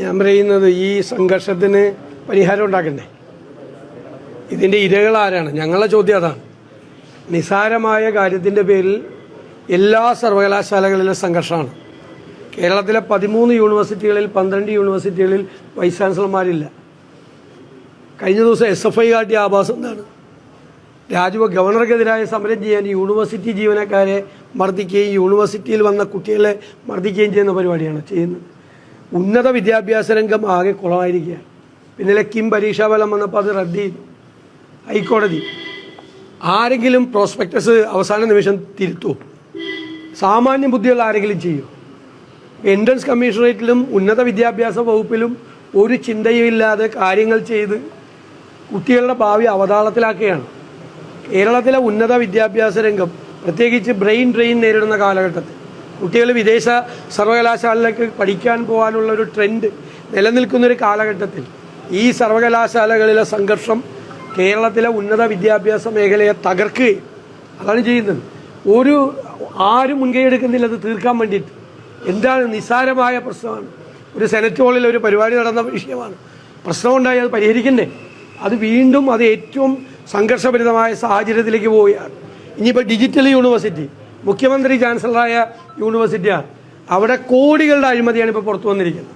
ഞാൻ പറയുന്നത് ഈ സംഘർഷത്തിന് പരിഹാരം ഉണ്ടാക്കണ്ടേ? ഇതിൻ്റെ ഇരകൾ ആരാണ്? ഞങ്ങളുടെ ചോദ്യം അതാണ്. നിസാരമായ കാര്യത്തിൻ്റെ പേരിൽ എല്ലാ സർവകലാശാലകളിലും സംഘർഷമാണ്. കേരളത്തിലെ 13 യൂണിവേഴ്സിറ്റികളിൽ 12 യൂണിവേഴ്സിറ്റികളിൽ വൈസ് ചാൻസലർമാരില്ല. കഴിഞ്ഞ ദിവസം SFI കാട്ടിയ ആഭാസം എന്താണ്? ഗവർണർക്കെതിരായ സമരം ചെയ്യാൻ യൂണിവേഴ്സിറ്റി ജീവനക്കാരെ മർദ്ദിക്കുകയും യൂണിവേഴ്സിറ്റിയിൽ വന്ന കുട്ടികളെ മർദ്ദിക്കുകയും ചെയ്യുന്ന പരിപാടിയാണ് ചെയ്യുന്നത്. ഉന്നത വിദ്യാഭ്യാസ രംഗം ആകെ കുളമായിരിക്കുകയാണ്. പിന്നിലെ കിം പരീക്ഷാഫലം വന്നപ്പോൾ അത് റദ്ദ് ചെയ്തു ഹൈക്കോടതി. ആരെങ്കിലും പ്രോസ്പെക്ടസ് അവസാന നിമിഷം തിരുത്തൂ? സാമാന്യ ബുദ്ധിയുള്ള ആരെങ്കിലും ചെയ്യൂ? എൻട്രൻസ് കമ്മീഷണറേറ്റിലും ഉന്നത വിദ്യാഭ്യാസ വകുപ്പിലും ഒരു ചിന്തയുമില്ലാതെ കാര്യങ്ങൾ ചെയ്ത് കുട്ടികളുടെ ഭാവി അവതാളത്തിലാക്കുകയാണ്. കേരളത്തിലെ ഉന്നത വിദ്യാഭ്യാസ രംഗം പ്രത്യേകിച്ച് ബ്രെയിൻ ഡ്രെയിൻ നേരിടുന്ന കാലഘട്ടത്തിൽ കുട്ടികൾ വിദേശ സർവകലാശാലയിലേക്ക് പഠിക്കാൻ പോകാനുള്ള ഒരു ട്രെൻഡ് നിലനിൽക്കുന്നൊരു കാലഘട്ടത്തിൽ ഈ സർവകലാശാലകളിലെ സംഘർഷം കേരളത്തിലെ ഉന്നത വിദ്യാഭ്യാസ മേഖലയെ തകർക്കുകയും അതാണ് ചെയ്യുന്നത്. ആരും മുൻകൈ എടുക്കുന്നില്ല അത് തീർക്കാൻ വേണ്ടിയിട്ട്. എന്താണ്? നിസ്സാരമായ പ്രശ്നമാണ്. ഒരു സെനറ്റ് ഹാളിൽ ഒരു പരിപാടി നടന്ന വിഷയമാണ്. പ്രശ്നമുണ്ടായി, അത് പരിഹരിക്കണ്ടേ? അത് വീണ്ടും ഏറ്റവും സംഘർഷഭരിതമായ സാഹചര്യത്തിലേക്ക് പോവുകയാണ്. ഇനിയിപ്പോൾ ഡിജിറ്റൽ യൂണിവേഴ്സിറ്റി, മുഖ്യമന്ത്രി ചാൻസലറായ യൂണിവേഴ്സിറ്റിയാണ്. അവിടെ കോടികളുടെ അഴിമതിയാണ് ഇപ്പോൾ പുറത്തു വന്നിരിക്കുന്നത്.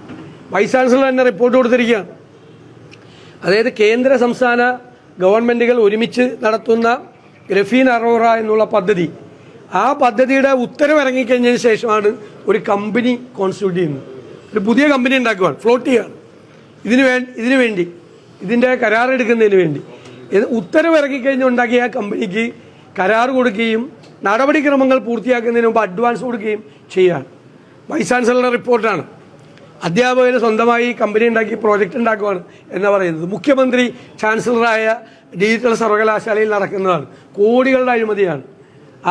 വൈസ് ചാൻസലർ തന്നെ റിപ്പോർട്ട് കൊടുത്തിരിക്കുകയാണ്. അതായത് കേന്ദ്ര സംസ്ഥാന ഗവൺമെൻറ്റുകൾ ഒരുമിച്ച് നടത്തുന്ന ഗ്രഫീൻ അറോറ എന്നുള്ള പദ്ധതി, ആ പദ്ധതിയുടെ ഉത്തരവ് ഇറങ്ങിക്കഴിഞ്ഞതിന് ശേഷമാണ് ഒരു കമ്പനി കോൺസ്റ്റിറ്റ്യൂട്ട് ചെയ്യുന്നത്. ഒരു പുതിയ കമ്പനി ഉണ്ടാക്കുകയാണ്, ഫ്ലോട്ട് ചെയ്യുകയാണ്. ഇതിനു വേണ്ടി ഇതിൻ്റെ കരാറെടുക്കുന്നതിന് വേണ്ടി ഉത്തരവ് ഇറങ്ങിക്കഴിഞ്ഞ് ഉണ്ടാക്കിയ ആ കമ്പനിക്ക് കരാർ കൊടുക്കുകയും നടപടിക്രമങ്ങൾ പൂർത്തിയാക്കുന്നതിന് മുമ്പ് അഡ്വാൻസ് കൊടുക്കുകയും ചെയ്യുകയാണ്. വൈസ് ചാൻസലറുടെ റിപ്പോർട്ടാണ്. അധ്യാപകന് സ്വന്തമായി കമ്പനി ഉണ്ടാക്കി പ്രോജക്റ്റ് ഉണ്ടാക്കുകയാണ് എന്ന് പറയുന്നത്. മുഖ്യമന്ത്രി ചാൻസലറായ ഡിജിറ്റൽ സർവകലാശാലയിൽ നടക്കുന്നതാണ്. കോടികളുടെ അഴിമതിയാണ്.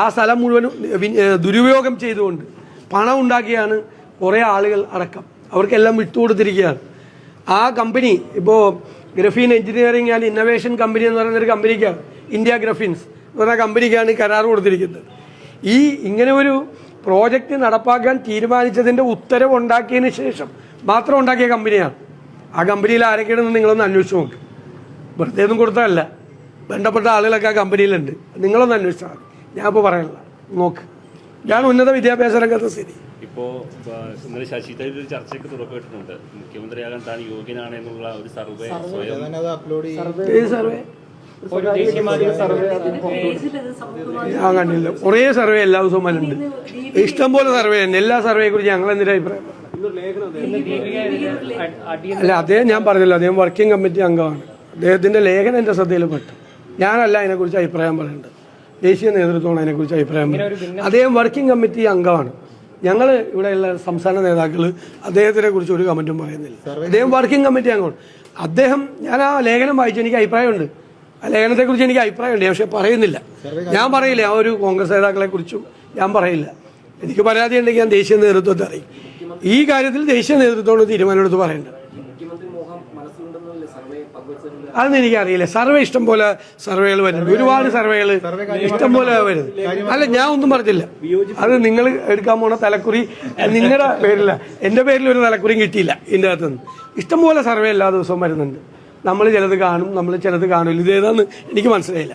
ആ സ്ഥലം മുഴുവനും ദുരുപയോഗം ചെയ്തുകൊണ്ട് പണം ഉണ്ടാക്കിയാണ് കുറേ ആളുകൾ അടക്കം. അവർക്കെല്ലാം വിട്ടുകൊടുത്തിരിക്കുകയാണ്. ആ കമ്പനി ഇപ്പോൾ graphene engineering and innovation company എന്ന് പറയുന്നൊരു കമ്പനിക്കാണ്, ഇന്ത്യ ഗ്രഫീൻസ് എന്ന് പറഞ്ഞ കമ്പനിക്കാണ് കരാർ കൊടുത്തിരിക്കുന്നത്. ഇങ്ങനെ ഒരു പ്രോജക്റ്റ് നടപ്പാക്കാൻ തീരുമാനിച്ചതിൻ്റെ ഉത്തരവ് ഉണ്ടാക്കിയതിന് ശേഷം മാത്രം ഉണ്ടാക്കിയ കമ്പനിയാണ്. ആ കമ്പനിയിൽ ആരൊക്കെയാണെന്ന് നിങ്ങളൊന്ന് അന്വേഷിച്ച് നോക്ക്. വെറുതെ ഒന്നും കൊടുത്തതല്ല, ബന്ധപ്പെട്ട ആളുകളൊക്കെ ആ കമ്പനിയിലുണ്ട്. നിങ്ങളൊന്ന് അന്വേഷിച്ചാൽ മതി. ഞാൻ ഇപ്പോൾ പറയാനുള്ള നോക്ക്. ഇതാണ് ഉന്നത വിദ്യാഭ്യാസ രംഗത്തെ സ്ഥിതി. ഇപ്പോൾ ഇന്നലെ ശശി തരൂർ ഒരു ചർച്ചയ്ക്ക് തുറക്കിയിട്ടുണ്ട്. മുഖ്യമന്ത്രിയാകാൻ താൻ യോഗ്യനാണ് എന്നുള്ള ഒരു സർവേ ഞാൻ കണ്ടില്ല. കുറേ സർവേ എല്ലാ ദിവസവും വരുന്നുണ്ട്, ഇഷ്ടംപോലെ സർവേ ഉണ്ട്. എല്ലാ സർവേയെ കുറിച്ച് ഞങ്ങൾ എന്തിനാ അഭിപ്രായം? അല്ല, അദ്ദേഹം ഞാൻ പറഞ്ഞല്ലോ, അദ്ദേഹം വർക്കിംഗ് കമ്മിറ്റി അംഗമാണ്. അദ്ദേഹത്തിൻ്റെ ലേഖനം എൻ്റെ ശ്രദ്ധയിൽപ്പെട്ടു. ഞാനല്ല അതിനെക്കുറിച്ച് അഭിപ്രായം പറയേണ്ടത്, ദേശീയ നേതൃത്വമാണ് അതിനെക്കുറിച്ച് അഭിപ്രായം പറയുന്നത്. അദ്ദേഹം വർക്കിംഗ് കമ്മിറ്റി അംഗമാണ്. ഞങ്ങൾ ഇവിടെയുള്ള സംസ്ഥാന നേതാക്കൾ അദ്ദേഹത്തിനെ കുറിച്ച് ഒരു കമൻറ്റും പറയുന്നില്ല. അദ്ദേഹം വർക്കിംഗ് കമ്മിറ്റി അംഗമാണ്. ഞാൻ ആ ലേഖനം വായിച്ചു, എനിക്ക് അഭിപ്രായമുണ്ട്. ആ ലേഖനത്തെക്കുറിച്ച് എനിക്ക് അഭിപ്രായമുണ്ട്, പക്ഷെ പറയുന്നില്ല. ഞാൻ പറയില്ല ആ ഒരു കോൺഗ്രസ് നേതാക്കളെ കുറിച്ചും ഞാൻ പറയില്ല. എനിക്ക് പരാതി ഉണ്ടെങ്കിൽ ഞാൻ ദേശീയ നേതൃത്വത്തെ അറിയും. ഈ കാര്യത്തിൽ ദേശീയ നേതൃത്വമാണ് തീരുമാനമെടുത്ത് പറയേണ്ടത്. അതൊന്നും എനിക്കറിയില്ല. സർവേ ഇഷ്ടംപോലെ സർവേകൾ വരുന്നുണ്ട്, ഒരുപാട് സർവേകൾ ഇഷ്ടംപോലെ വരുന്നത്. അല്ല, ഞാൻ ഒന്നും പറഞ്ഞില്ല. അത് നിങ്ങൾ എടുക്കാൻ പോണ തലക്കുറി നിങ്ങളുടെ പേരില്ല, എൻ്റെ പേരിൽ ഒരു തലക്കുറിയും കിട്ടിയില്ല. ഇതിൻ്റെ അകത്തുനിന്ന് ഇഷ്ടംപോലെ സർവേ എല്ലാ ദിവസവും വരുന്നുണ്ട്. നമ്മൾ ചിലത് കാണും, നമ്മൾ ചിലത് കാണില്ല. ഇതേതാന്ന് എനിക്ക് മനസ്സിലായില്ല.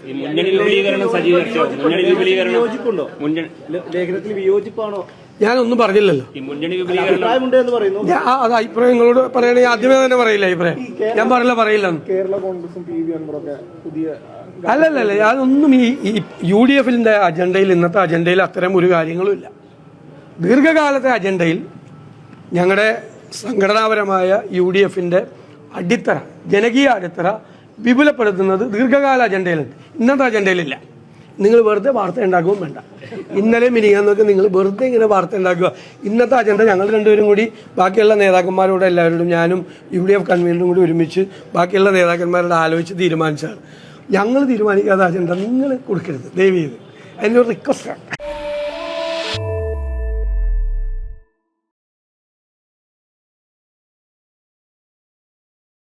ഞാനൊന്നും പറഞ്ഞില്ലല്ലോ. അത് അഭിപ്രായങ്ങളോട് പറയണെങ്കിൽ ആദ്യമേ തന്നെ പറയില്ല അഭിപ്രായം. ഞാൻ പറയില്ല. അല്ലല്ല, ഞാനൊന്നും ഈ UDF-ന്റെ അജണ്ടയിൽ, ഇന്നത്തെ അജണ്ടയിൽ അത്തരം ഒരു കാര്യങ്ങളും ഇല്ല. ദീർഘകാലത്തെ അജണ്ടയിൽ ഞങ്ങളുടെ സംഘടനാപരമായ UDF-ന്റെ അടിത്തറ, ജനകീയ അടിത്തറ വിപുലപ്പെടുത്തുന്നത് ദീർഘകാല അജണ്ടയിലുണ്ട്, ഇന്നത്തെ അജണ്ടയിലില്ല. നിങ്ങൾ വെറുതെ വാർത്ത ഉണ്ടാക്കുകയും വേണ്ട. ഇന്നലെ മിനിങ്ങാന്നൊക്കെ നിങ്ങൾ വെറുതെ ഇങ്ങനെ വാർത്ത ഉണ്ടാക്കുക. ഇന്നത്തെ അജണ്ട ഞങ്ങൾ രണ്ടുപേരും കൂടി ബാക്കിയുള്ള നേതാക്കന്മാരോട് എല്ലാവരോടും, ഞാനും UDF കൺവീനറും കൂടി ഒരുമിച്ച് ബാക്കിയുള്ള നേതാക്കന്മാരോട് ആലോചിച്ച് തീരുമാനിച്ചാണ്. ഞങ്ങൾ തീരുമാനിക്കാത്ത അജണ്ട നിങ്ങൾ കൊടുക്കരുത് ദയവ് ചെയ്ത്. അതിനൊരു റിക്വസ്റ്റാണ്.